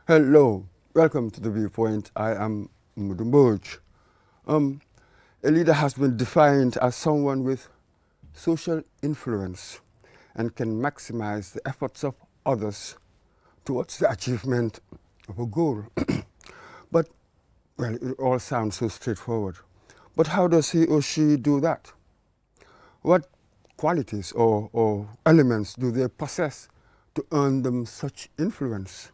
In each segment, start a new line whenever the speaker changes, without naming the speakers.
Hello, welcome to the Viewpoint. I am Mudumboj. A leader has been defined as someone with social influence and can maximize the efforts of others towards the achievement of a goal. But, well, it all sounds so straightforward. But how does he or she do that? What qualities or elements do they possess to earn them such influence?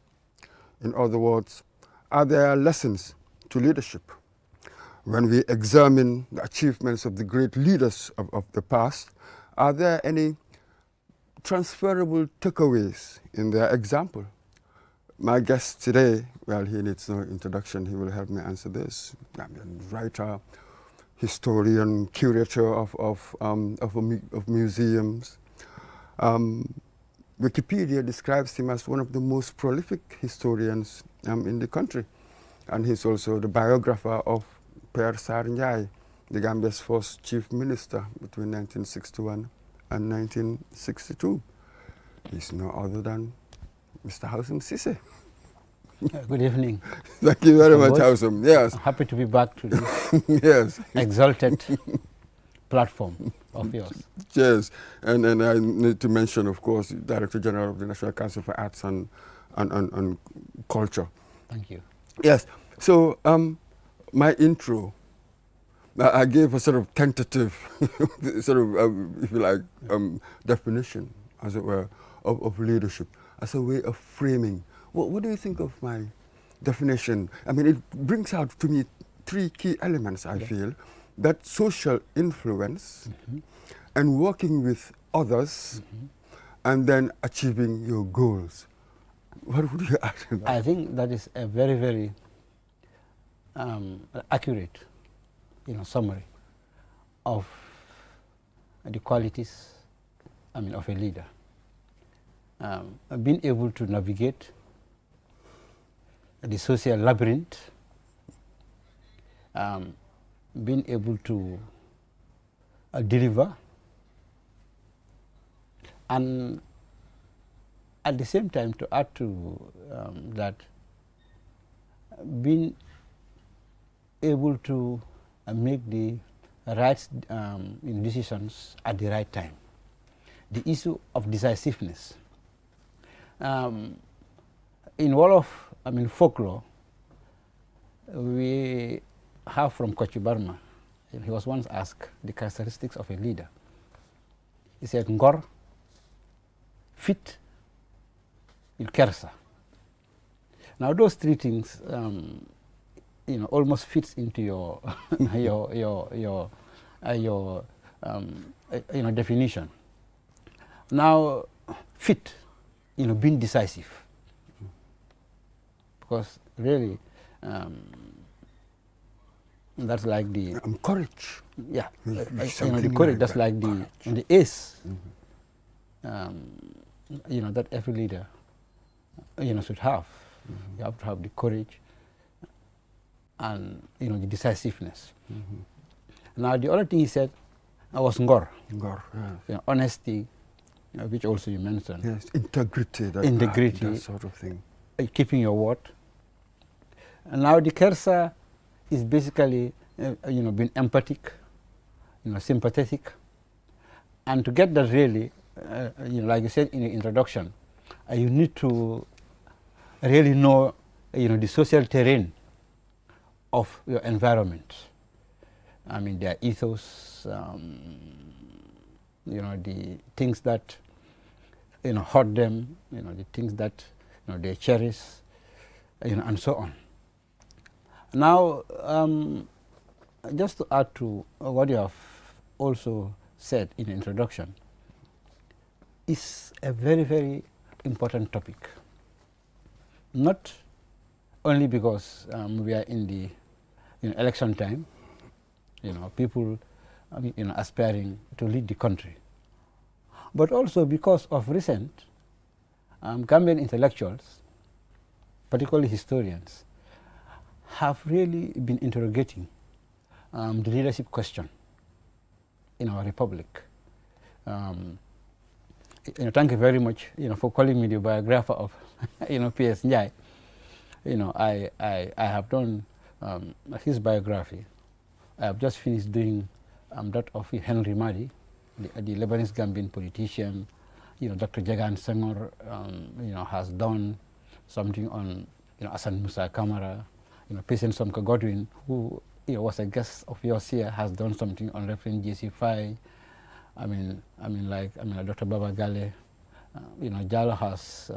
In other words, are there lessons to leadership? When we examine the achievements of the great leaders of the past, are there any transferable takeaways in their example? My guest today, well, he needs no introduction. He will help me answer this. I'm a writer, historian, curator of museums. Wikipedia describes him as one of the most prolific historians in the country. And he's also the biographer of Per Sarr Njie, the Gambia's first chief minister between 1961 and 1962. He's no other than Mr. Houssem Cissé.
Good evening.
Thank you very much, Houssem. Yes.
I'm happy to be back to this
yes.
exalted platform of yours.
Yes, and I need to mention, of course, Director General of the National Council for Arts and Culture.
Thank you.
Yes, so my intro, I gave a sort of tentative, sort of, if you like, definition, as it were, of leadership as a way of framing. What do you think of my definition? I mean, it brings out to me three key elements, I feel. That social influence and working with others and then achieving your goals. What would you add to that?
I think that is a very, very accurate summary of the qualities of a leader. Being able to navigate the social labyrinth, being able to deliver, and at the same time to add to that, being able to make the right decisions at the right time. The issue of decisiveness. In all of folklore, we have from Kochi Barma. He was once asked the characteristics of a leader. He said, Ngor, fit, kersa. Now those three things, almost fits into your definition. Now, fit, being decisive, because really. That's like the
courage.
Yeah, the courage. That's like the ace. That every leader, should have. You have to have the courage and the decisiveness. Now the other thing he said was ngor.
Ngor, yes.
Honesty, which also you mentioned.
Yes, integrity. That sort of thing.
Keeping your word. And now the kersa is basically, being empathic, sympathetic, and to get that really, like you said in the introduction, you need to really know, the social terrain of your environment. I mean, their ethos, the things that, hurt them, the things that, they cherish, and so on. Now, just to add to what you have also said in the introduction, is a very, very important topic. Not only because we are in the election time, people aspiring to lead the country, but also because of recent Gambian intellectuals, particularly historians, have really been interrogating the leadership question in our republic. Thank you very much, for calling me the biographer of, P.S. Njie. I have done his biography. I have just finished doing that of Henry Madi, the Lebanese Gambian politician. Dr. Jagan Senghor, has done something on, Asan Musa Kamara. President Somka Godwin, who was a guest of yours here, has done something on Reverend J.C. Fai. Dr. Baba Gale. Jallo has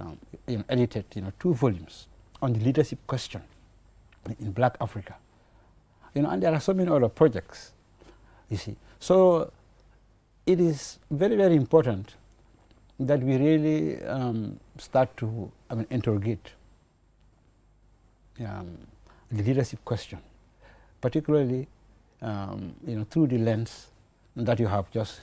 edited 2 volumes on the leadership question in Black Africa. And there are so many other projects, you see. So it is very, very important that we really start to interrogate the leadership question, particularly through the lens that you have just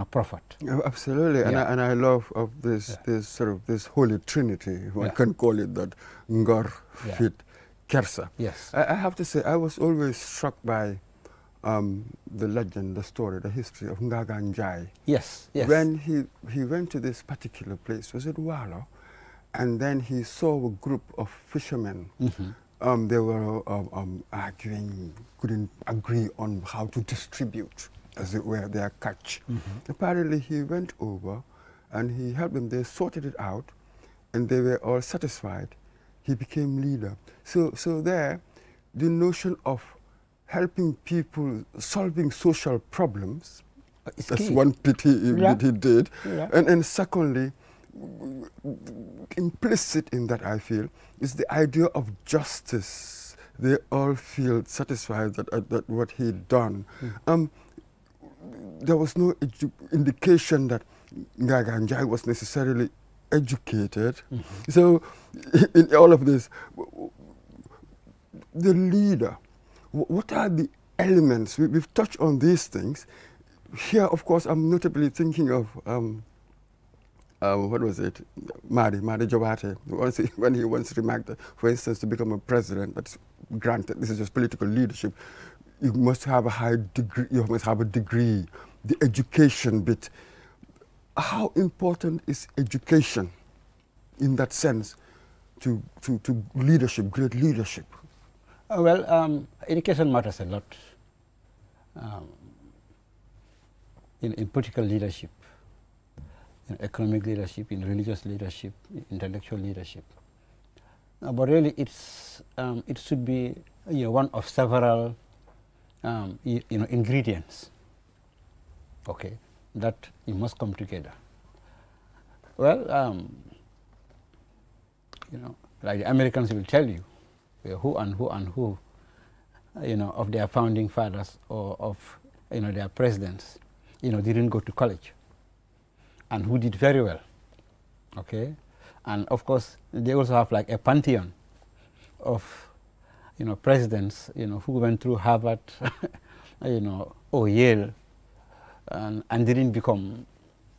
proffered.
Oh, absolutely,
Yeah.
and I love of this this holy trinity, one can call it that, Ngor, Fit, Kersa.
Yes.
I have to say, I was always struck by the legend, the story, the history of Ngaga Njai.
Yes, yes.
When he went to this particular place, was it Walo, and then he saw a group of fishermen. They were arguing, couldn't agree on how to distribute, as it were, their catch. Apparently, he went over and he helped them. They sorted it out, and they were all satisfied. He became leader. So there, the notion of helping people, solving social problems, that's
key.
one pity that he did.
Yeah.
And secondly, implicit in that, I feel, is the idea of justice. They all feel satisfied that what he'd done. There was no indication that Ngaga Njai was necessarily educated. So in all of this, the leader, what are the elements? We've touched on these things. Here, of course, I'm notably thinking of, what was it? Madi Jobate, when he once remarked that, for instance, to become a president, that's granted, this is just political leadership, you must have a high degree, you must have a degree, the education bit. How important is education in that sense to leadership, great leadership?
Education matters a lot in political leadership, in economic leadership, in religious leadership, in intellectual leadership. But really, it should be one of several ingredients, okay, that you must come together. Well, like the Americans will tell you, who and who and who, of their founding fathers or of, their presidents, didn't go to college, and who did very well, okay? And of course, they also have like a pantheon of, presidents, who went through Harvard, or Yale, and didn't become,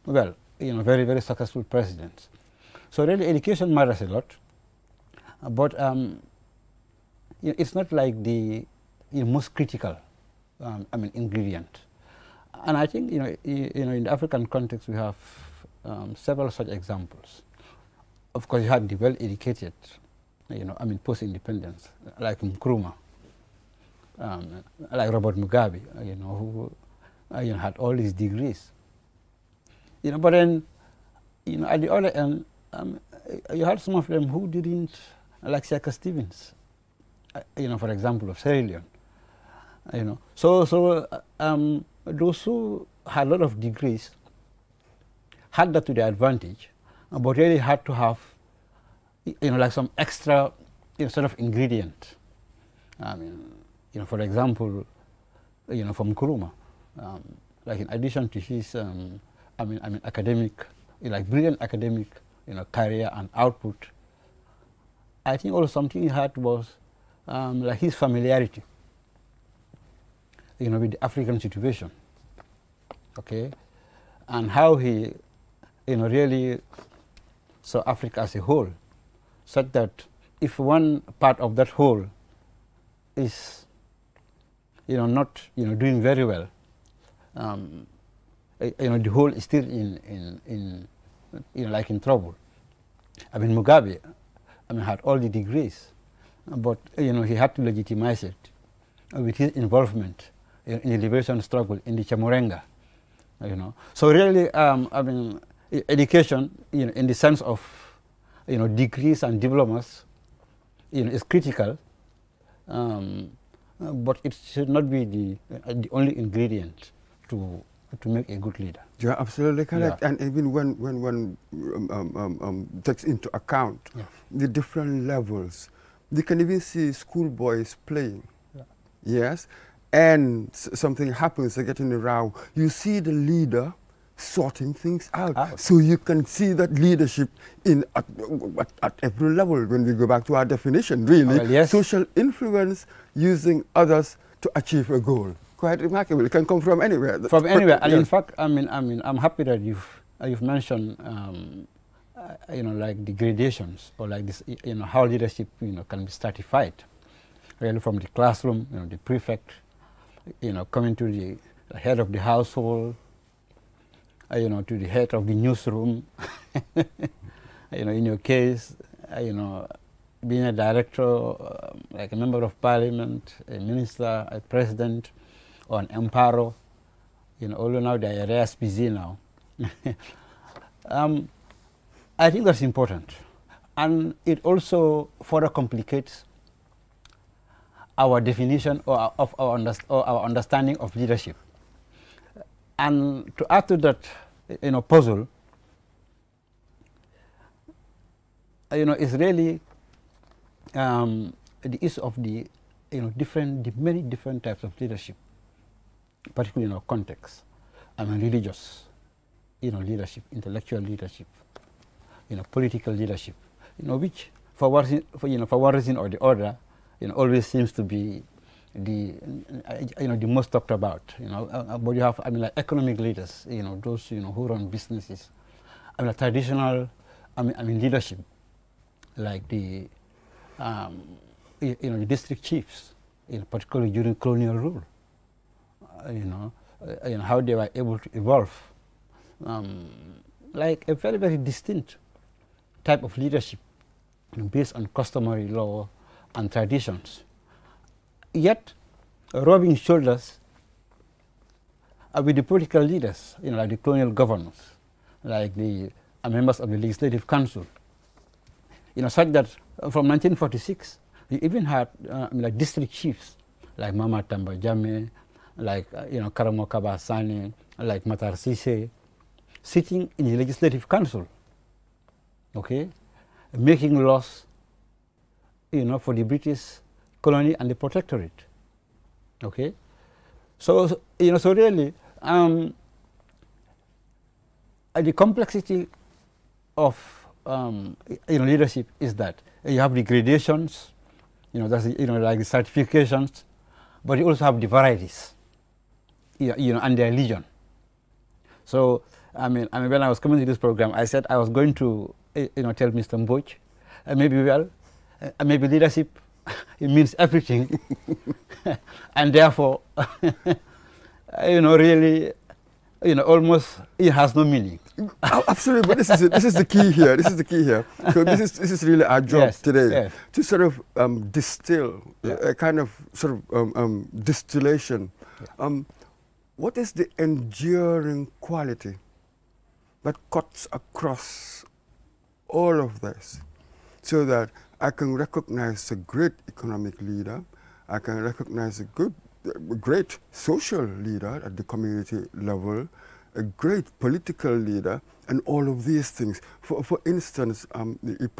well, very, very successful presidents. So really, education matters a lot, but it's not like the most critical, ingredient. And I think, in the African context, we have several such examples. Of course, you had the well-educated, post-independence, like Nkrumah, like Robert Mugabe, who had all these degrees. But then, at the other end, you had some of them who didn't, like Shaka Stevens, for example, of Sierra Leone. So those who had a lot of degrees had that to their advantage, but really had to have, like some extra, sort of ingredient. For example, from Nkrumah, like in addition to his, academic, like brilliant academic, career and output, I think also something he had was like his familiarity, with the African situation, okay, and how he, really saw Africa as a whole, such that if one part of that whole is, not, doing very well, the whole is still in like in trouble. Mugabe, had all the degrees, but he had to legitimize it with his involvement in the liberation struggle in the Chamurenga. So really, I mean, education, in the sense of, degrees and diplomas, is critical, but it should not be the only ingredient to make a good leader.
You're absolutely correct.
Yeah.
And even when one takes into account the different levels, you can even see schoolboys playing.
Yeah.
Yes, and something happens, they get in a row. You see the leader sorting things out. So you can see that leadership at every level. When we go back to our definition, really,
well, yes.
Social influence using others to achieve a goal. Quite remarkable. It can come from anywhere.
From anywhere, and in fact, I'm happy that you've mentioned, like the gradations, or like this, how leadership, can be stratified, really from the classroom, the prefect, coming to the head of the household, to the head of the newsroom, in your case, being a director, like a member of parliament, a minister, a president, or an emparo, although now they are rare species now. I think that's important. And it also further complicates our definition of our understanding of leadership. And to add to that, puzzle, is really the issue of the, the many different types of leadership, particularly in our context. Religious, leadership, intellectual leadership, political leadership, which for one reason or the other, always seems to be the most talked about. But you have, like economic leaders, those who run businesses. Traditional, leadership, like the the district chiefs, particularly during colonial rule. How they were able to evolve, like a very, very distinct type of leadership based on customary law and traditions, yet rubbing shoulders with the political leaders, like the colonial governors, like the members of the Legislative Council, such that from 1946, you even had like district chiefs, like Mama Tamba Jame, like Karamo Kabasani, like Matar Sise, sitting in the Legislative Council, making laws, for the British colony and the protectorate, So, so really, the complexity of leadership is that you have the gradations, that's like the certifications, but you also have the varieties, and their legion. So, when I was coming to this program, I said I was going to, tell Mr. Mboj, maybe leadership, it means everything, and therefore, really, almost it has no meaning.
Absolutely, but this is the key here. This is the key here. So this is really our job today, to sort of distill a kind of sort of distillation. What is the enduring quality that cuts across all of this, so that I can recognize a great economic leader, I can recognize a great social leader at the community level, a great political leader, and all of these things. For instance, it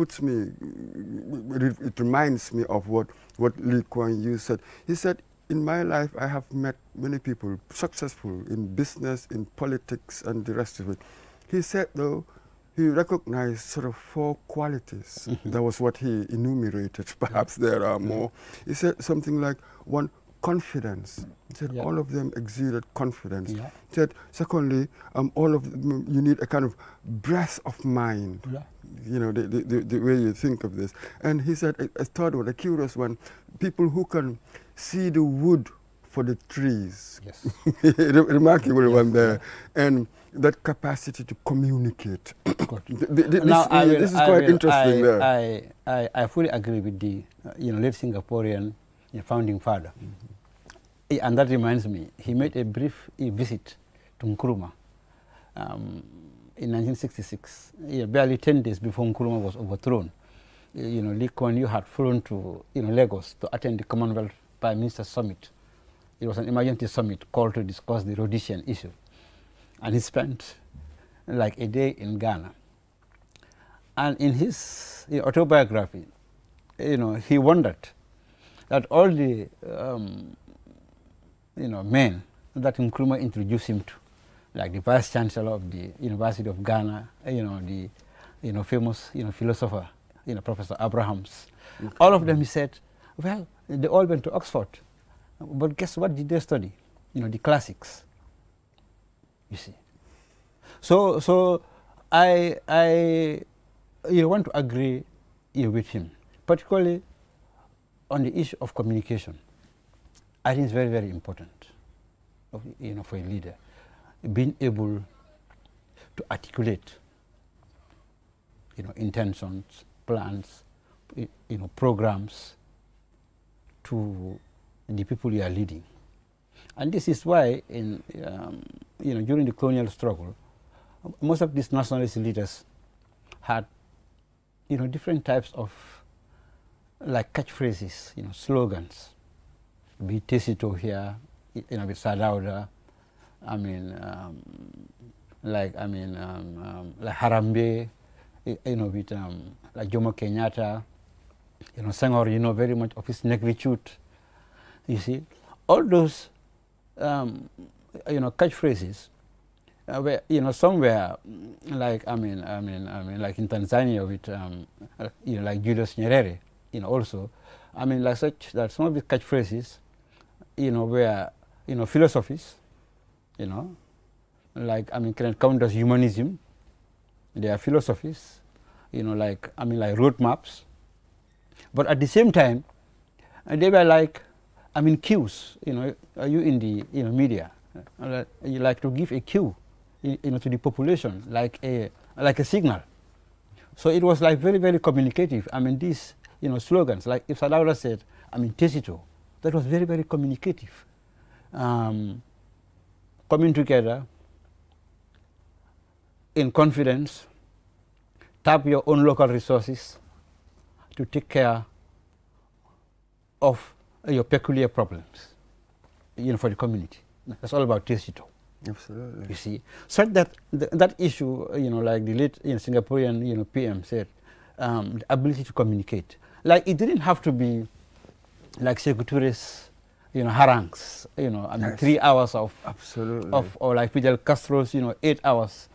reminds me of what Lee Kuan Yew said. He said, in my life, I have met many people successful in business, in politics, and the rest of it. He said, though, he recognized sort of 4 qualities. That was what he enumerated. Perhaps there are more. He said something like, 1, confidence. He said all of them exuded confidence. He said, secondly, all of them, you need a kind of breadth of mind. The way you think of this. And he said, a third one, a curious one, people who can see the wood for the trees.
Yes.
Remarkable one there. And that capacity to communicate. This is quite interesting there.
I fully agree with the late Singaporean founding father. And that reminds me, he made a brief visit to Nkrumah in 1966, barely 10 days before Nkrumah was overthrown. Lee Kuan Yew had flown to Lagos to attend the Commonwealth Prime Minister Summit. It was an emergency summit called to discuss the Rhodesian issue. And he spent like a day in Ghana. And in his autobiography, he wondered that all the men that Nkrumah introduced him to, like the Vice Chancellor of the University of Ghana, the famous philosopher, Professor Abrahams, all of them, he said, well, they all went to Oxford, but guess what did they study? The classics. You see. So I want to agree with him, particularly on the issue of communication. I think it's very, very important, for a leader, being able to articulate, intentions, plans, programs to the people you are leading. And this is why, during the colonial struggle, most of these nationalist leaders had, different types of, like catchphrases, slogans. Be Tesito here, with Sadauda, like Harambe, with like Jomo Kenyatta, Senghor, very much of his negritude. You see, all those, catchphrases, where some were like like in Tanzania with like Julius Nyerere, also, like such that some of the catchphrases, were philosophies, like can count as humanism. They are philosophies, like roadmaps, but at the same time, they were like cues. Are you in the media? You like to give a cue, to the population, like a signal. So it was like very, very communicative. These slogans, like if Sadauda said, Tesito, that was very, very communicative. Coming together in confidence, tap your own local resources to take care of your peculiar problems, for the community. That's all about Tesito.
Absolutely.
You see, so that issue, like the late Singaporean, PM said, the ability to communicate. Like it didn't have to be like Sekou Touré's, harangues, yes. 3 hours of,
absolutely,
or like Fidel Castro's, 8 hours,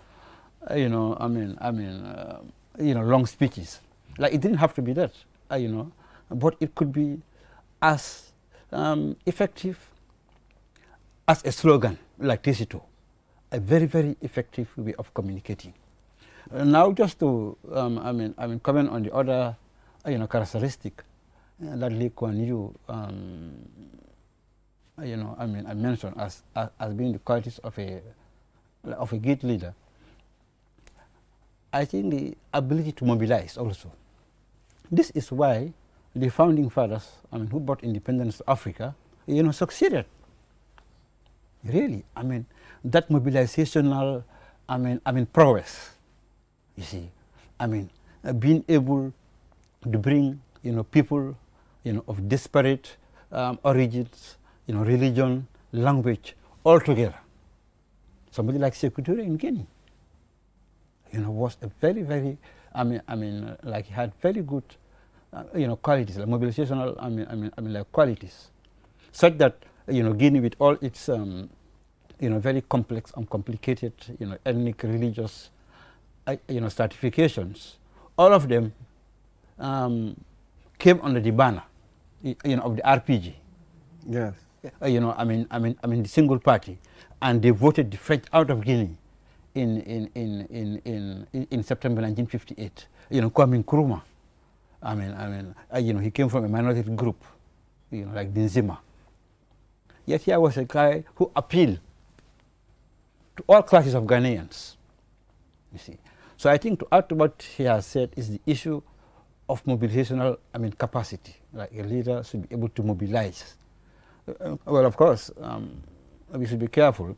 long speeches. Like it didn't have to be that, but it could be as effective as a slogan like Tesito, a very, very effective way of communicating. Now, just to comment on the other, characteristic that Lee Kuan Yew, I mentioned as being the qualities of a great leader. I think the ability to mobilize also. This is why the founding fathers, who brought independence to Africa, succeeded. Really, that mobilizational, prowess. You see, being able to bring, people, of disparate origins, religion, language, all together. Somebody like Sekou Touré in Guinea, was a very, very, like he had very good, qualities, like mobilizational, like qualities, such that, Guinea with all its, very complex and complicated, ethnic, religious, stratifications, all of them came under the banner, of the RPG.
Yes.
The single party, and they voted the French out of Guinea in September 1958. Kwame Nkrumah, he came from a minority group, like the Nzima. Yet here was a guy who appealed to all classes of Ghanaians, you see. So I think to add to what he has said is the issue of mobilizational, capacity. Like a leader should be able to mobilize. Well, of course, we should be careful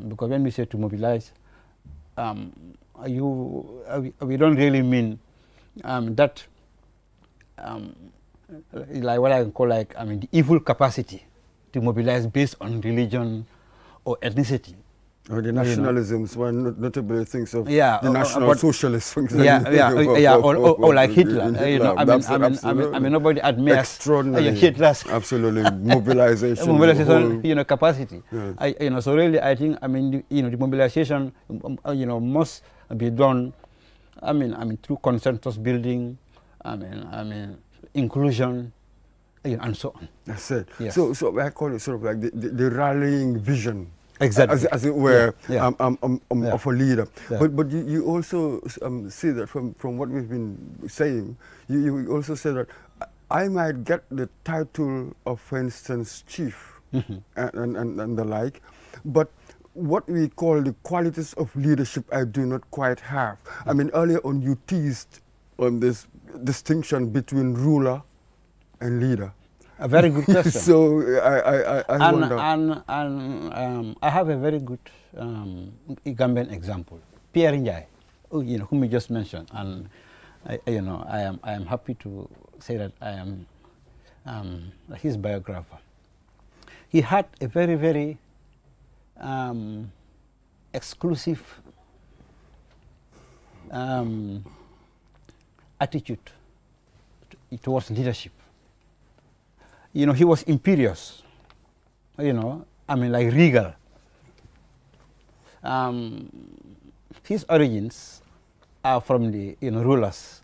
because when we say to mobilize, we don't really mean that like what I call the evil capacity to mobilize based on religion or ethnicity.
Or the nationalisms, one notable things of the
National
Socialists.
Or like Hitler. Nobody admires Hitler's
absolutely mobilization,
capacity.
Yes.
So really, I think, the mobilization, must be done, through consensus building, inclusion, and so on.
That's it.
Yes.
So I call it sort of like the rallying vision.
Exactly.
As it were,
of
a leader.
Yeah.
But you also see that from what we've been saying, you also say that I might get the title of, for instance, chief and the like, but what we call the qualities of leadership I do not quite have. Earlier on you teased on this distinction between ruler and leader.
A very good question.
So I wonder.
And I have a very good Gambian example, Pierre Njai, whom you just mentioned, and I am happy to say that I am his biographer. He had a very, very exclusive attitude towards leadership. He was imperious, like regal. His origins are from the rulers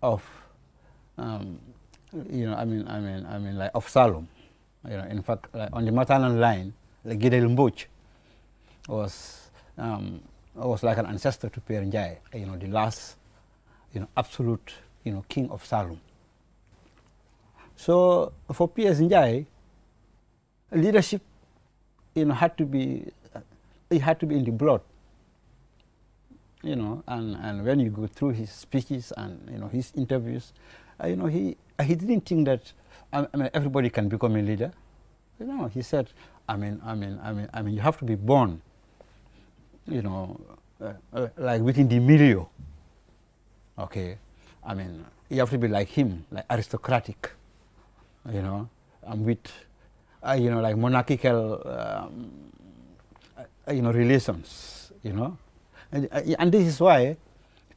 of like of Salom. In fact, like on the maternal line, like Gidel Mboch was like an ancestor to Pierre Njai, the last absolute king of Salom. So for P.S. Njai, leadership, had to be in the blood, and when you go through his speeches and his interviews, he didn't think that everybody can become a leader. He said, you have to be born, like within the milieu. Okay, you have to be like him, like aristocratic. With, like monarchical, relations, and this is why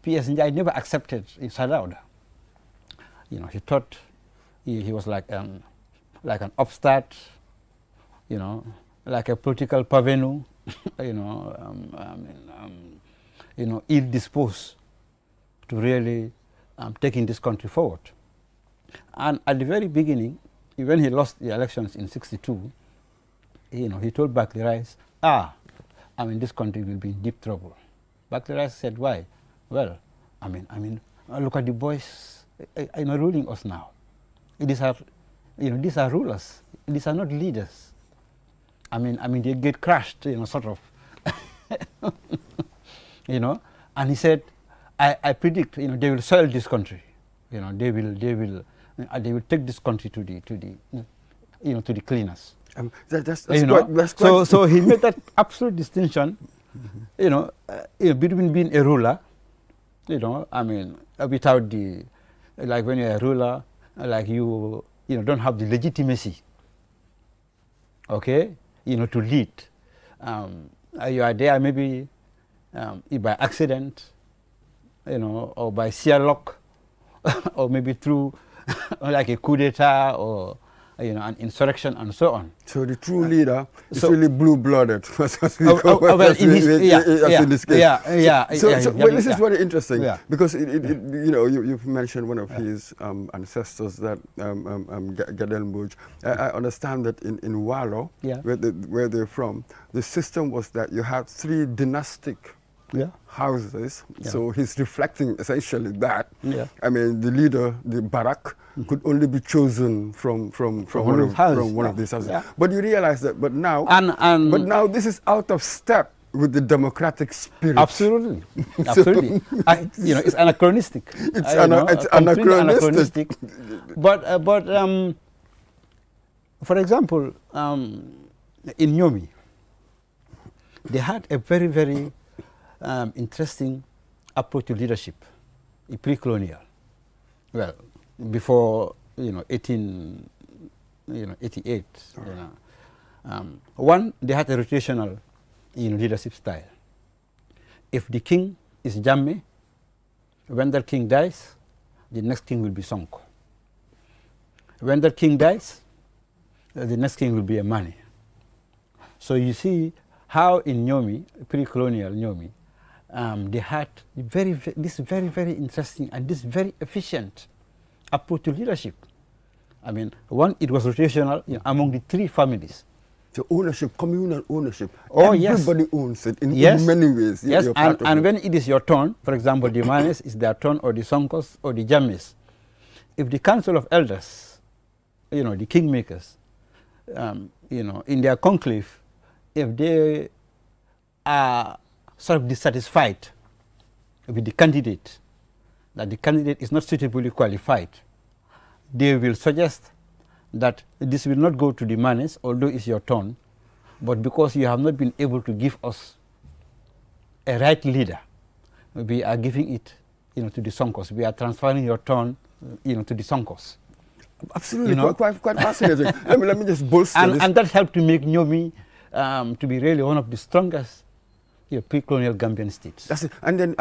P.S. Njai never accepted Sadauda. He thought he was like an upstart, like a political parvenu, ill-disposed to really taking this country forward. And at the very beginning, when he lost the elections in '62, he told Barclay Rice, this country will be in deep trouble. Barclay Rice said, why? Well, look at the boys, ruling us now. These are rulers. These are not leaders. They get crushed, sort of. And he said, I predict, they will soil this country. They will take this country to the cleaners.
That's quite
so he made that absolute distinction, between being a ruler, without the, like when you're a ruler, like you don't have the legitimacy, okay, to lead. You are there maybe by accident, or by sheer luck, or maybe through like a coup d'etat or an insurrection and so on.
So the true leader is really blue-blooded.
Well, in this case.
This is very interesting because you've mentioned one of his ancestors, that Gadelmbuj. I understand that in Walo, where they're from, the system was that you had 3 dynastic houses.
Yeah.
So he's reflecting essentially that.
Yeah.
I mean, the leader, the barak, could only be chosen from one of these houses.
Yeah.
But you realize that. But now, this is out of step with the democratic spirit.
Absolutely, absolutely. It's anachronistic.
It's anachronistic.
But for example, in Nyomi, they had a very, very interesting approach to leadership, pre-colonial. Well, before 1888. One, they had a rotational leadership style. If the king is Jammeh, when that king dies, the next king will be Sonko. When that king dies, the next king will be a Mane. So you see how in Nyomi, pre-colonial Nyomi, they had this very, very interesting and this very efficient approach to leadership. I mean, one, it was rotational among the three families.
So ownership, communal ownership.
Oh,
everybody owns it in many ways.
Yes, and when it is your turn, for example, the Manes is their turn, or the Sonkos, or the Jammes. If the Council of Elders, the kingmakers, in their conclave, if they are sort of dissatisfied with the candidate, that the candidate is not suitably qualified, they will suggest that this will not go to the Manes, although it's your turn, but because you have not been able to give us a right leader, we are giving it to the Sonkos. We are transferring your turn to the Sonkos.
Absolutely, quite fascinating. let me just bolster this.
And that helped to make Nyomi to be really one of the strongest pre-colonial Gambian states.
That's it. And then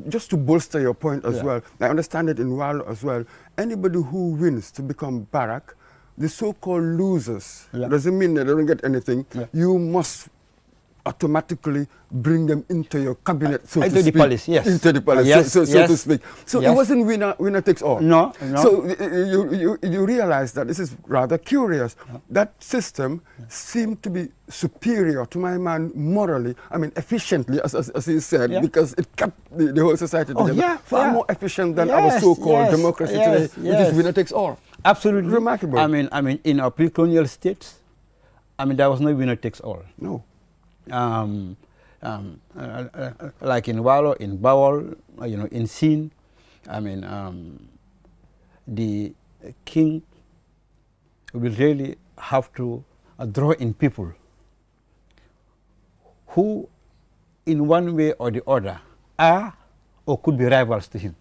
just to bolster your point as well, I understand it in Walo as well. Anybody who wins to become barak, the so-called losers, doesn't mean they don't get anything. You must automatically bring them into your cabinet, so to speak.
Into the palace, yes.
Into the palace, so to speak. So it wasn't winner takes all.
No.
So you realize that this is rather curious. That system seemed to be superior to my man morally, I mean efficiently, as he said, because it kept the whole society together. Far more efficient than our so-called democracy today, which is winner takes all.
Absolutely.
Remarkable.
I mean, in our pre-colonial states, there was no winner takes all.
No.
Like in Walo, in Bawol, in Sin, the king will really have to draw in people who, in one way or the other, are or could be rivals to him.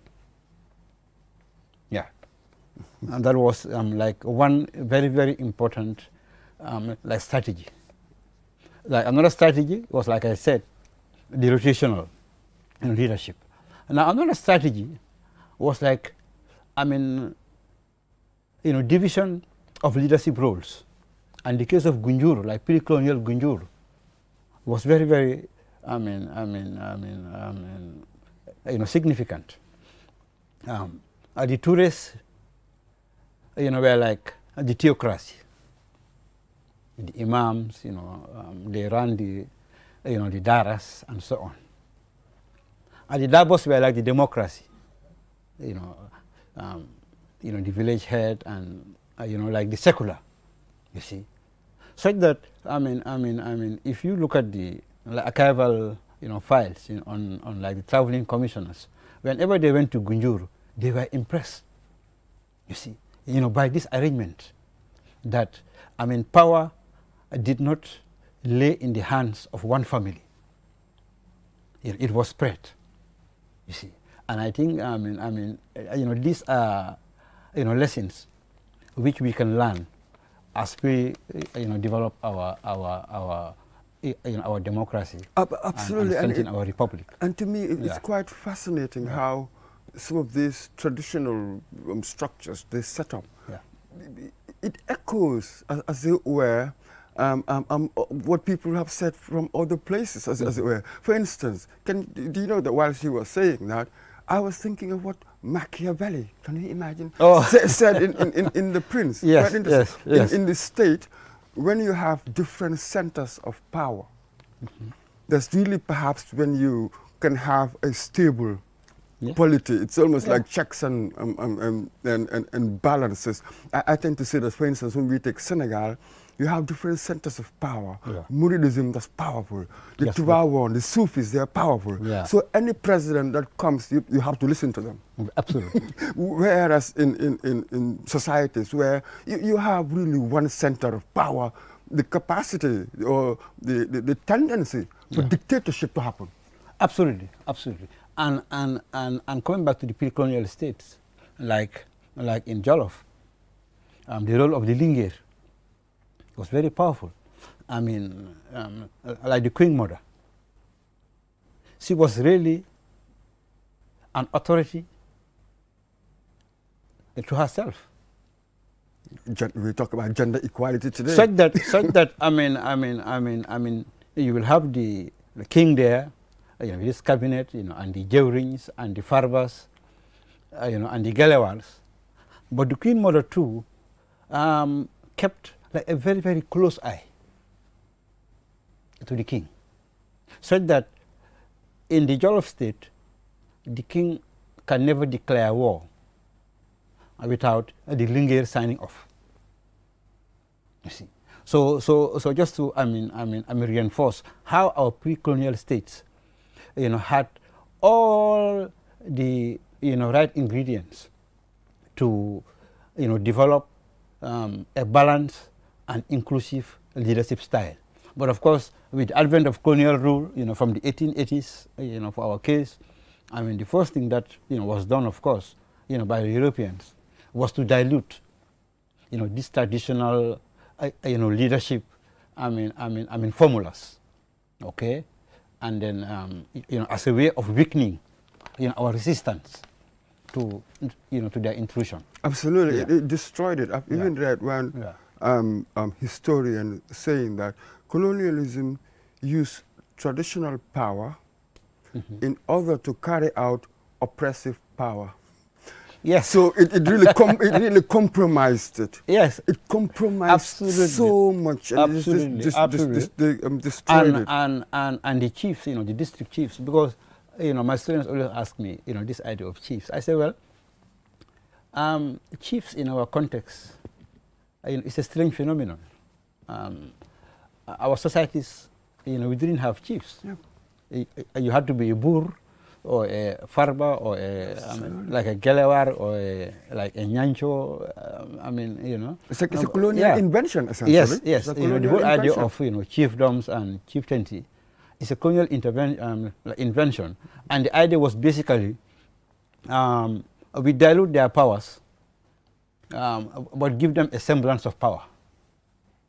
And that was like one very, very important strategy. Like another strategy was, like I said, the rotational leadership. Now another strategy was like, division of leadership roles. And the case of Gunjur, like pre-colonial Gunjur, was very, very, significant. The Toures, were like the theocracy. The imams, they ran the daras and so on. And the dabos were like the democracy, the village head and like the secular, you see. Such that if you look at the archival files on like the traveling commissioners, whenever they went to Gunjur, they were impressed, you see, by this arrangement that power did not lay in the hands of one family. It was spread, you see. And I think, these are, lessons which we can learn as we, develop our democracy.
Absolutely.
And strengthen our republic.
And to me, it's quite fascinating how some of these traditional structures they set up. It echoes, as it were, what people have said from other places, as it were. For instance, do you know that while she was saying that, I was thinking of what Machiavelli, can you imagine, said in The Prince.
Yes,
In the state, when you have different centers of power, that's really perhaps when you can have a stable polity. It's almost like checks and balances. I tend to say that, for instance, when we take Senegal, you have different centers of power. Mouridism, that's powerful. The Tivaouane, the Sufis, they are powerful. So any president that comes, you have to listen to them.
Absolutely.
Whereas in societies where you have really one center of power, the capacity or the tendency for dictatorship to happen.
Absolutely, absolutely. And coming back to the pre-colonial states, like in Jollof, the role of the Linguère was very powerful. I mean, like the Queen Mother. She was really an authority to herself.
We talk about gender equality today.
Such that I mean, you will have the king there, with his cabinet, and the Jewrings and the Farbas, and the Gelewals. But the Queen Mother too kept like a very, very close eye to the king, such that in the Jollof state, the king can never declare war without the Linguère signing off. You see, so just to reinforce how our pre-colonial states, had all the right ingredients to develop a balanced and inclusive leadership style. But of course, with the advent of colonial rule, from the 1880s, for our case, the first thing that was done, of course, by the Europeans, was to dilute, this traditional, leadership, formulas, okay, and then, as a way of weakening, our resistance to, to their intrusion.
Absolutely, it destroyed it. I've even read one historian saying that colonialism used traditional power in order to carry out oppressive power.
Yes.
So it really compromised it.
Yes.
It compromised so much. And
Absolutely.
Destroyed it.
And the chiefs, the district chiefs, because my students always ask me, this idea of chiefs. I say, well, chiefs in our context, it's a strange phenomenon. Our societies, we didn't have chiefs. You had to be a Bur, or a Farba, or like a Gelewar, or like a Nyancho.
It's like it's a colonial invention, essentially.
Yes, yes. The whole idea of chiefdoms and chieftaincy is a colonial invention, and the idea was basically we dilute their powers, but give them a semblance of power.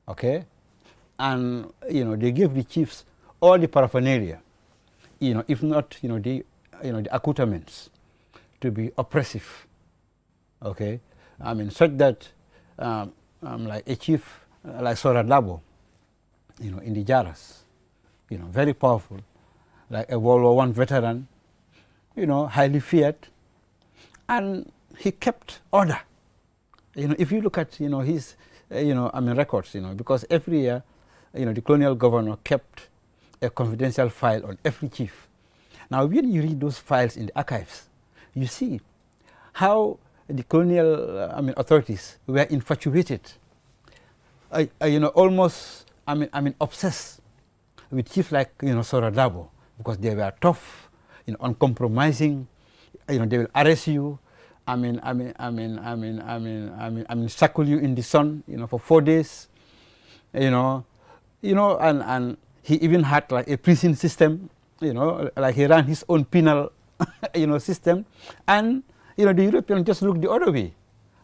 Okay, and they give the chiefs all the paraphernalia, if not the accoutrements to be oppressive. Okay, such that like a chief like Sora Dabo, in the Jaras, very powerful, like a World War I veteran, highly feared, and he kept order. If you look at his records, because every year, the colonial governor kept a confidential file on every chief. Now, when you read those files in the archives, you see how the colonial authorities were infatuated, almost obsessed with chiefs like Sora Dabo, because they were tough, uncompromising. They will arrest you. Shackle you in the sun, for 4 days. And he even had like a prison system. Like he ran his own penal, system, and the Europeans just looked the other way,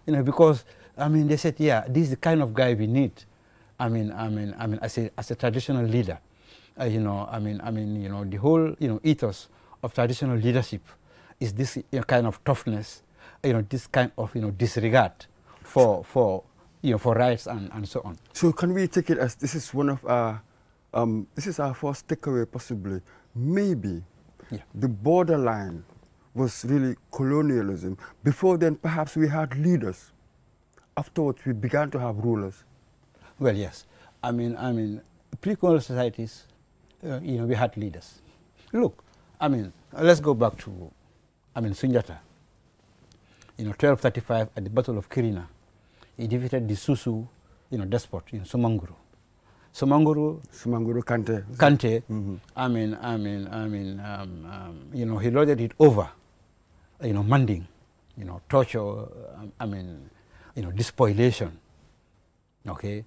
because they said, yeah, this is the kind of guy we need. As a traditional leader, the whole ethos of traditional leadership is this kind of toughness, this kind of disregard for rights and so on.
So can we take it as this is one of our this is our first takeaway, possibly? Maybe the borderline was really colonialism. Before then, perhaps we had leaders. Afterwards, we began to have rulers.
Well, yes. Pre-colonial societies, we had leaders. Look, I mean, let's go back to, I mean, Sunjata. 1235 at the Battle of Kirina, he defeated the Susu, despot in Sumanguru. Sumanguru
Kante.
Kante. He lorded it over, Manding, torture, despoliation. Okay,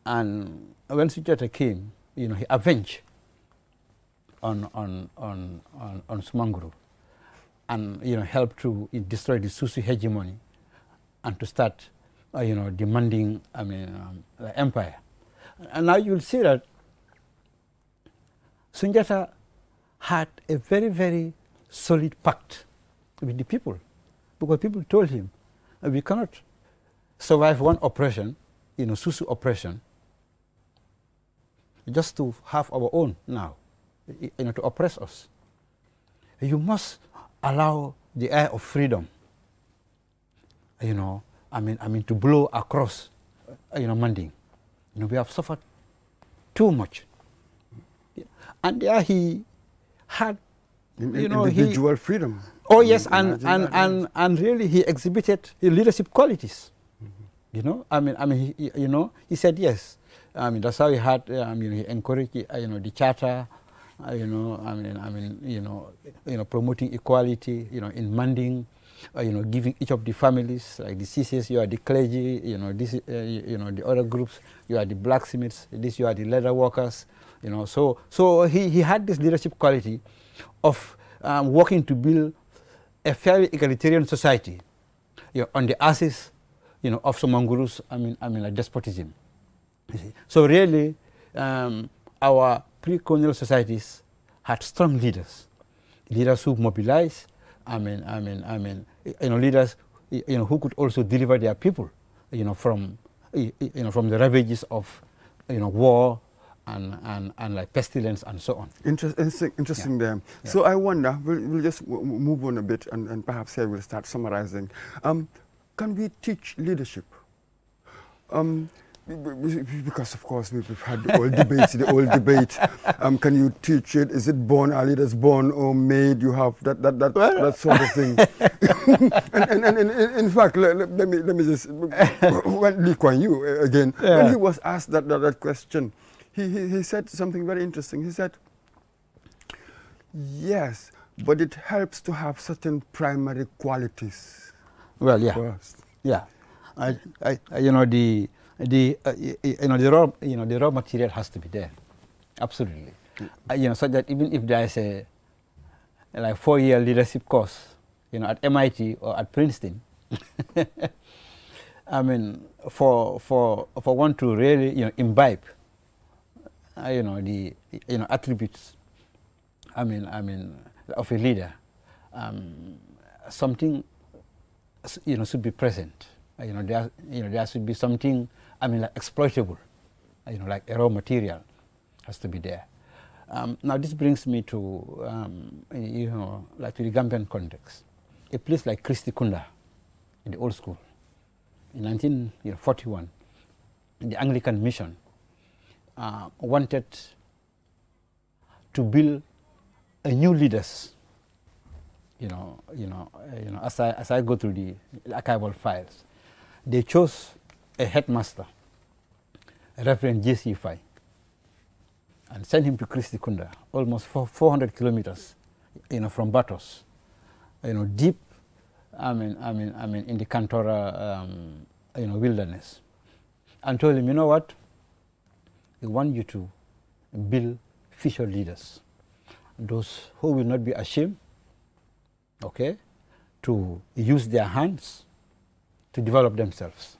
and when Sunjata came, he avenged on Sumanguru, and helped to destroy the Susu hegemony, and to start, demanding, the empire. And now you'll see that Sunjata had a very, very solid pact with the people, because people told him, we cannot survive one oppression, Susu oppression, just to have our own now, to oppress us. You must allow the air of freedom, to blow across, Manding. We have suffered too much. And there he had,
individual freedom.
Oh yes, and really he exhibited leadership qualities. He said yes. That's how he had. He encouraged, the charter. Promoting equality. In Manding, giving each of the families, like the CCs, you are the clergy. This, the other groups, you are the blacksmiths. This, you are the leather workers. So he had this leadership quality of working to build a fairly egalitarian society, on the basis, of Sumanguru's, like despotism. You see? So really, our pre-colonial societies had strong leaders who mobilized. Leaders, who could also deliver their people, from the ravages of, war and like pestilence and so on.
Interesting there. Yeah. So I wonder, we'll just move on a bit, and perhaps here we'll start summarizing. Can we teach leadership? Because of course we've had the old debate. Can you teach it? Is it born? Are leaders born or made? You have that sort of thing. and in fact, let me just when Lee Kuan Yew again, when he was asked that question, he said something very interesting. He said, yes, but it helps to have certain primary qualities.
Well, yeah,
first.
Yeah. The raw material has to be there, absolutely. So that even if there is a 4-year leadership course, at MIT or at Princeton, for one to really, imbibe, the attributes, of a leader, something, should be present. There should be something, like exploitable, like a raw material has to be there. Now this brings me to, like to the Gambian context. A place like Christi Kunda, in the old school, in 1941, the Anglican mission wanted to build a new leaders. As I go through the archival files, they chose a headmaster, Reverend J.C. Fai, and sent him to Christi Kunda, almost 400 kilometers, from Batos, deep, in the Kantora, wilderness, and told him, you know what, we want you to build future leaders, those who will not be ashamed, okay, to use their hands to develop themselves.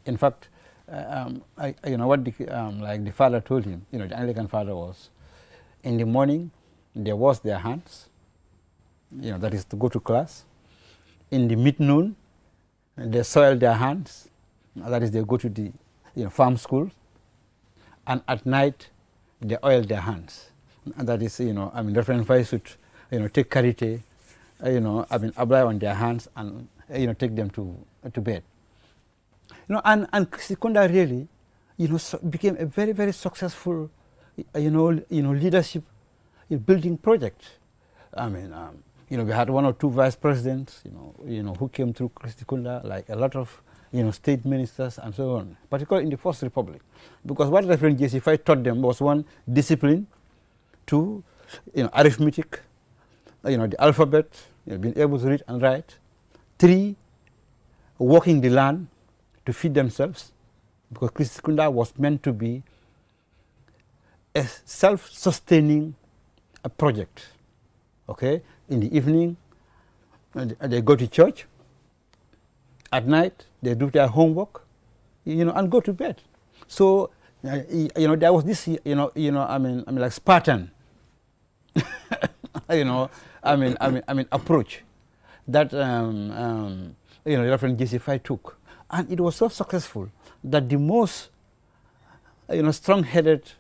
In fact, what the father told him, the Anglican father was, in the morning they wash their hands, that is to go to class. In the mid-noon, they soil their hands, that is they go to the farm school. And at night, they oil their hands. And that is, Reverend Fai should, take karité, apply on their hands and, take them to bed. And Christi Kunda really, became a very, very successful, leadership building project, We had one or two vice presidents, who came through Christi Kunda, like a lot of, state ministers and so on, particularly in the First Republic. Because what Reverend J.C. Faye taught them was, one, discipline, two, arithmetic, the alphabet, being able to read and write, three, working the land to feed themselves, because Christi Kunda was meant to be a self-sustaining project. Okay, in the evening, they go to church. At night, they do their homework, and go to bed. So, there was this, like Spartan, approach that, Reverend J.C. Faye took, and it was so successful that the most, strong-headed,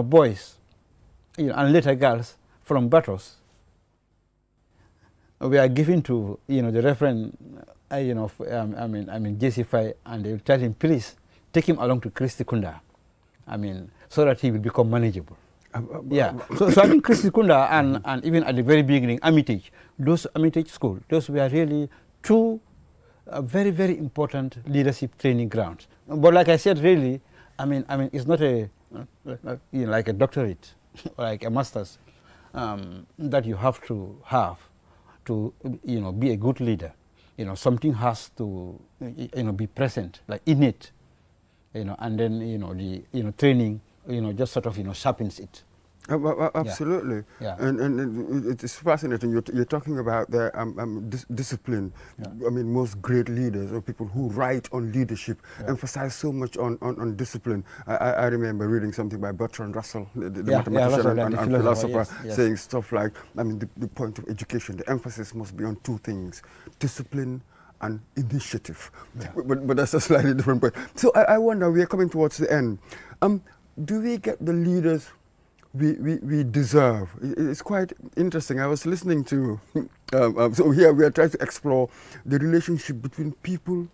boys, and later girls from Batos we are given to the Reverend J.C. Faye, and they will tell him, please take him along to Christi Kunda, so that he will become manageable. Yeah. So I think Christi Kunda and even at the very beginning, Armitage, those Armitage schools, those were really two very, very important leadership training grounds. But like I said, really, it's not a like a doctorate or like a master's that you have to be a good leader. Something has to be present, like innate, and then the training just sort of sharpens it.
Absolutely.
Yeah.
And it is fascinating. You're talking about the discipline.
Yeah.
Most great leaders or people who write on leadership emphasize so much on discipline. I remember reading something by Bertrand Russell, the mathematician and philosopher, saying stuff like, the point of education, the emphasis must be on two things: discipline and initiative.
Yeah.
But that's a slightly different point. So I wonder, we are coming towards the end. Do we get the leaders we deserve? It's quite interesting. I was listening to, so here we are trying to explore the relationship between people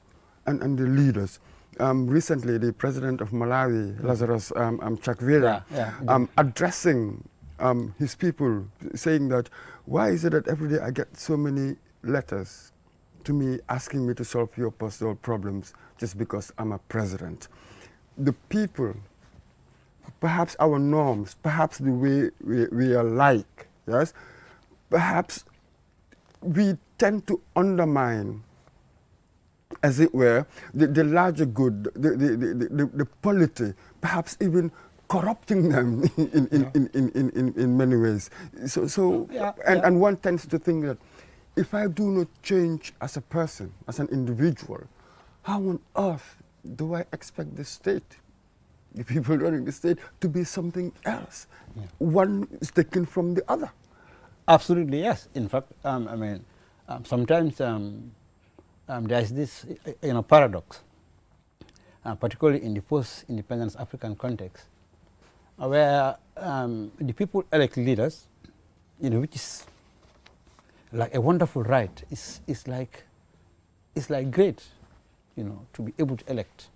and the leaders. Recently, the president of Malawi, Lazarus Chakwera, addressing his people, saying that, why is it that every day I get so many letters to me asking me to solve your personal problems just because I'm a president? The people, perhaps our norms, perhaps the way we are like, yes, perhaps we tend to undermine, as it were, the larger good, the polity, perhaps even corrupting them in many ways. And one tends to think that if I do not change as a person, as an individual, how on earth do I expect the state, the people running the state, to be something else? Yeah. One is taken from the other.
Absolutely, yes. In fact, sometimes there is this paradox, particularly in the post-independence African context, where the people elect leaders, which is like a wonderful right. It's like great, to be able to elect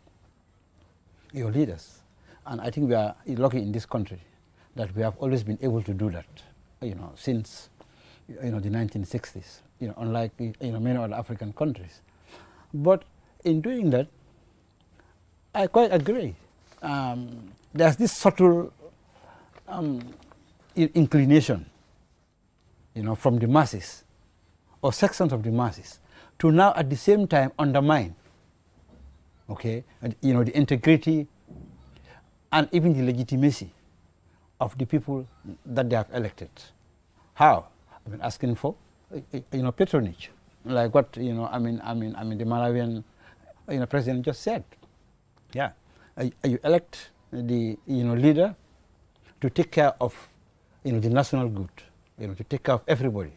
your leaders. And I think we are lucky in this country that we have always been able to do that, since the 1960s, unlike many other African countries. But in doing that, I quite agree. There's this subtle inclination, from the masses or sections of the masses to now at the same time undermine, the integrity and even the legitimacy of the people that they have elected. How? Asking for, patronage, like what the Malawian, president just said. Yeah, you elect the leader to take care of the national good, to take care of everybody.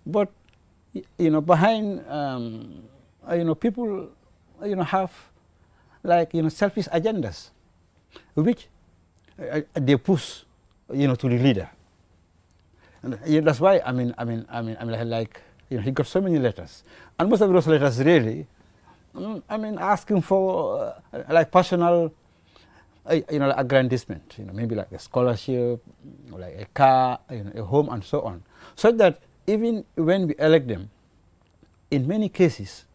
But behind people have like selfish agendas, which they push to the leader. And that's why he got so many letters, and most of those letters really asking for like personal aggrandizement, maybe like a scholarship, or like a car, a home, and so on. So that even when we elect them, in many cases,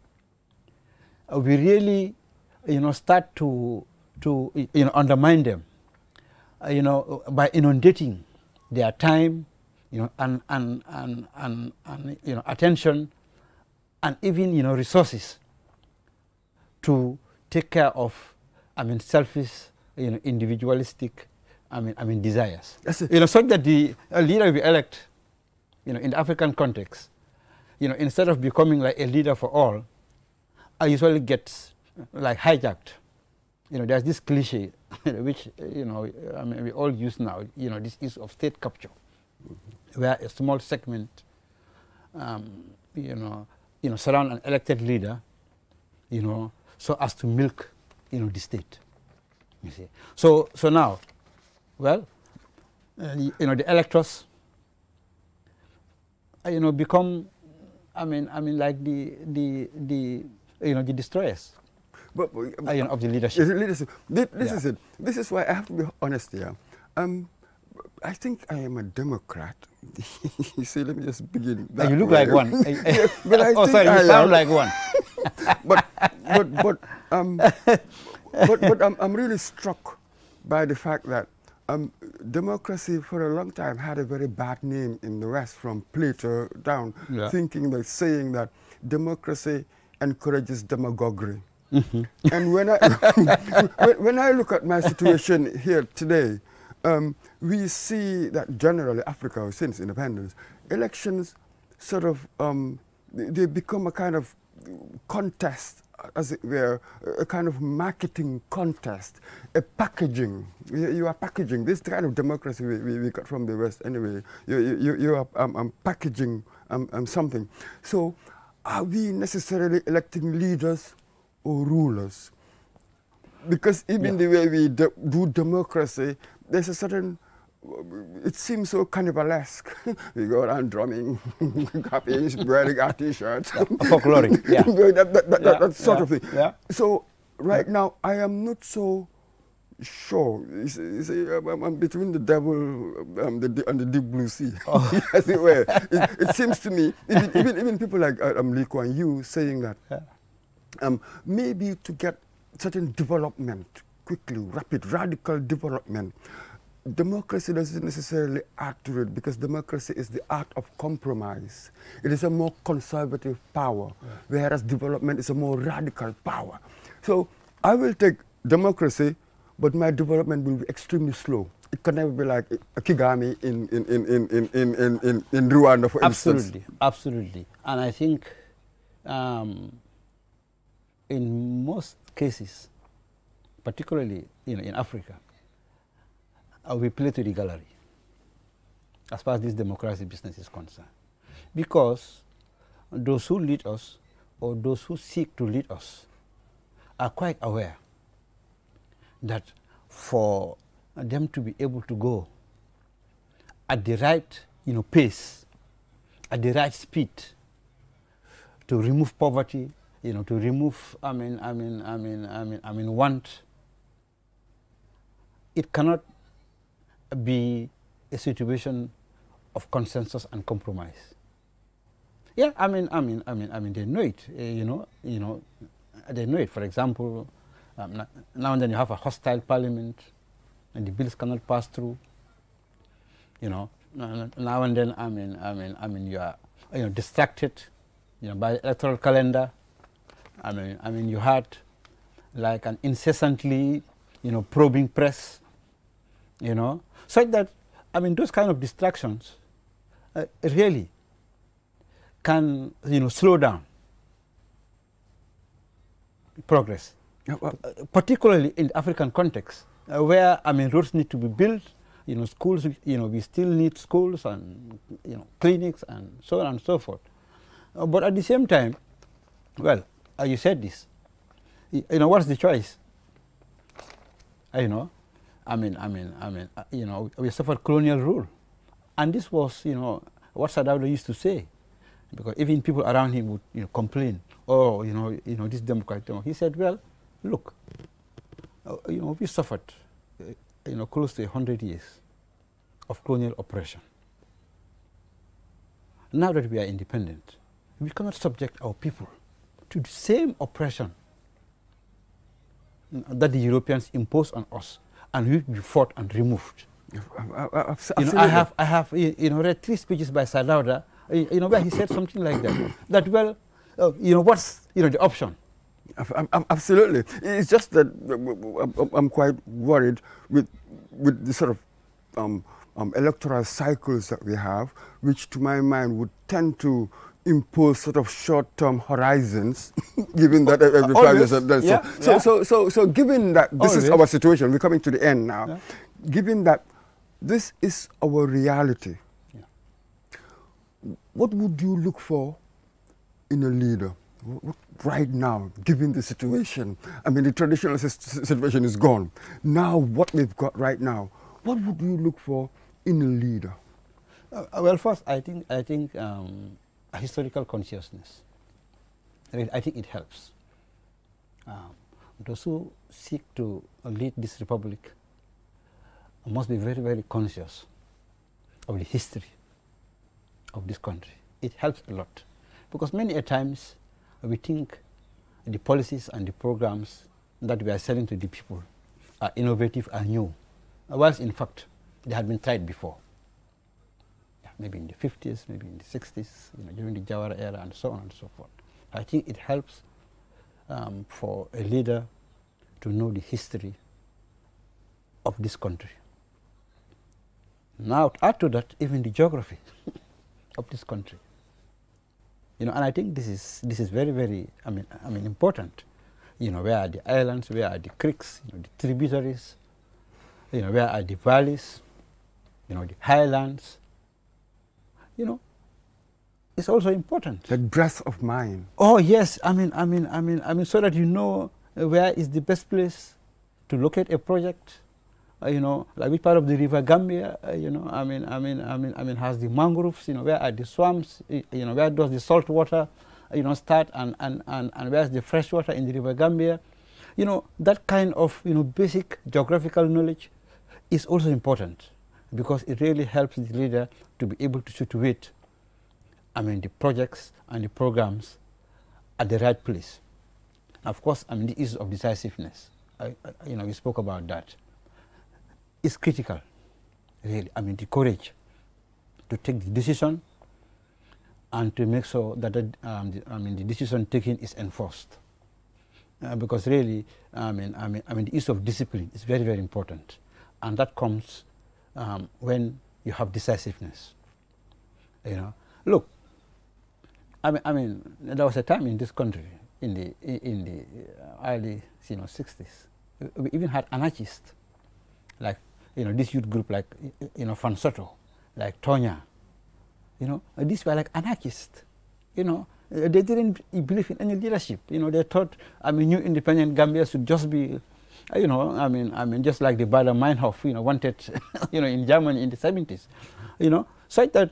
we really, start to undermine them, by inundating their time, and attention, and even, resources to take care of, selfish, individualistic, desires. So that the leader we elect, in the African context, instead of becoming like a leader for all, usually gets like hijacked. There's this cliche, which, we all use now, this issue of state capture, where a small segment, surround an elected leader, so as to milk, the state. You see. So now, well, the electors, become, like the destroyers.
But,
of the leadership.
This is it. This is why I have to be honest here. I think I am a Democrat. You see, let me just begin.
You look like one.
Yeah, but I think
sorry, you sound like one.
but I'm really struck by the fact that democracy for a long time had a very bad name in the West, from Plato down, saying that democracy encourages demagoguery. Mm-hmm. And when I look at my situation here today, we see that generally Africa, since independence, elections sort of, they become a kind of contest, as it were, a kind of marketing contest, a packaging. You are packaging this kind of democracy we got from the West anyway. You are packaging something. So are we necessarily electing leaders or rulers? Because even the way we do democracy, there's a certain, it seems so carnivalesque. We go around drumming, clapping, wearing our T-shirts.
Folkloric, yeah.
That sort of thing. Yeah. So right now, I am not so sure. You see, I'm between the devil and the deep blue sea, as it were. It seems to me, even people like Lee Kuan Yew saying that, maybe to get certain development quickly, rapid, radical development, democracy doesn't necessarily add to it, because democracy is the art of compromise. It is a more conservative power, whereas development is a more radical power. So I will take democracy, but my development will be extremely slow. It can never be like a Kigami in Rwanda, for instance.
Absolutely. And I think in most cases, particularly in Africa, we play to the gallery as far as this democracy business is concerned. Because those who lead us, or those who seek to lead us, are quite aware that for them to be able to go at the right pace, at the right speed, to remove poverty, to remove want, it cannot be a situation of consensus and compromise. Yeah, they know it. They know it. For example, now and then you have a hostile parliament, and the bills cannot pass through. Now and then, you are distracted, by the electoral calendar. You had like an incessantly, probing press, such that, those kind of distractions really can, slow down progress, particularly in the African context, where, roads need to be built, schools, we still need schools and, clinics and so on and so forth. But at the same time, well, you said this, what's the choice? We suffered colonial rule. And this was, what Sadauda used to say, because even people around him would, complain, oh, this democratic. He said, well, look, we suffered, close to 100 years of colonial oppression. now that we are independent, we cannot subject our people to the same oppression that the Europeans imposed on us, and we fought and removed.
Absolutely.
I have read 3 speeches by Sadauda, where he said something like that. That well, what's the option?
Absolutely. It's just that I'm quite worried with the sort of electoral cycles that we have, which to my mind would tend to impose sort of short-term horizons, given that every 5 years have done so. So given that this is our situation, we're coming to the end now, given that this is our reality, what would you look for in a leader right now, given the situation? I mean, the traditional situation is gone. Now, what we've got right now, what would you look for in a leader?
Well, first, I think a historical consciousness. I think it helps. Those who seek to lead this republic must be very, very conscious of the history of this country. It helps a lot, because many a times we think the policies and the programs that we are selling to the people are innovative and new, whilst in fact they had been tried before. Maybe in the 50s, maybe in the 60s, during the Jawara era, and so on and so forth. I think it helps for a leader to know the history of this country. Now, add to that even the geography of this country. And I think this is very, very important. Where are the islands? Where are the creeks? The tributaries? Where are the valleys? The highlands? It's also important.
The breadth of mind.
Oh yes, I mean, so that you know where is the best place to locate a project. Like which part of the river Gambia, has the mangroves. Where are the swamps? Where does the salt water, start, and where's the fresh water in the river Gambia? That kind of basic geographical knowledge is also important, because it really helps the leader to be able to situate, the projects and the programs at the right place. Of course, the issue of decisiveness, we spoke about that. It's critical, really. The courage to take the decision and to make sure that the decision taken is enforced. Because really, the issue of discipline is very, very important, and that comes when you have decisiveness. Look, there was a time in this country in the early 60s, we even had anarchists, like this youth group, like Fansoto, like Tonya. These were like anarchists. They didn't believe in any leadership. They thought new independent Gambia should just be just like the Bader Meinhof, wanted, in Germany in the 70s, so that,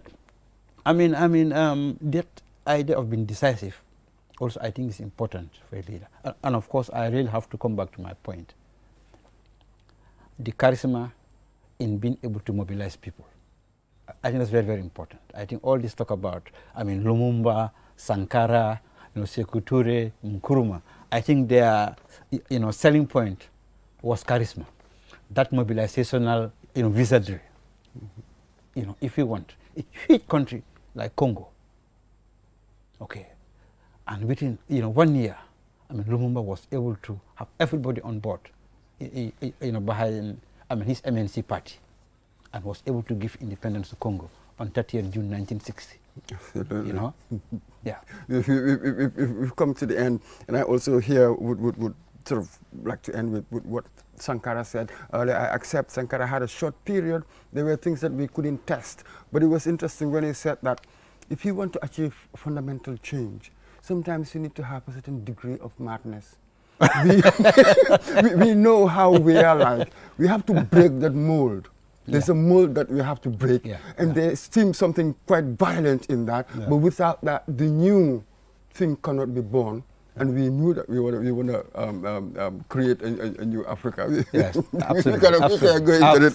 that idea of being decisive also, I think, is important for a leader. And of course, I really have to come back to my point. The charisma in being able to mobilize people. I think that's very, very important. I think all this talk about, Lumumba, Sankara, Sekou Touré, Nkrumah, I think their, selling point was charisma, that mobilizational, wizardry. If you want a huge country like Congo, okay, and within 1 year, Lumumba was able to have everybody on board, behind his MNC party, and was able to give independence to Congo on 30th June 1960.
Absolutely.
Yeah.
We've come to the end, and I also here would sort of like to end with what Sankara said earlier. I accept Sankara had a short period. There were things that we couldn't test, but it was interesting when he said that if you want to achieve fundamental change, sometimes you need to have a certain degree of madness. we know how we are like. We have to break that mold. There's a mold that we have to break, and there seems something quite violent in that. But without that, the new thing cannot be born. And we knew that we want to create a new Africa.
Yes, absolutely.
We can't go into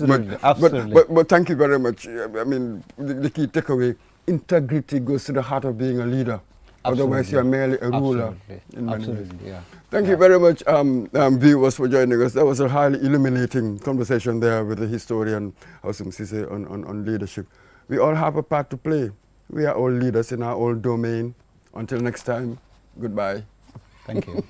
it, but thank you very much. The key takeaway integrity goes to the heart of being a leader.
Absolutely.
Otherwise, you're merely a ruler.
Absolutely, yeah.
Thank you very much, viewers, for joining us. That was a highly illuminating conversation there with the historian Hausum Sise on leadership. We all have a part to play. We are all leaders in our own domain. Until next time, goodbye.
Thank you.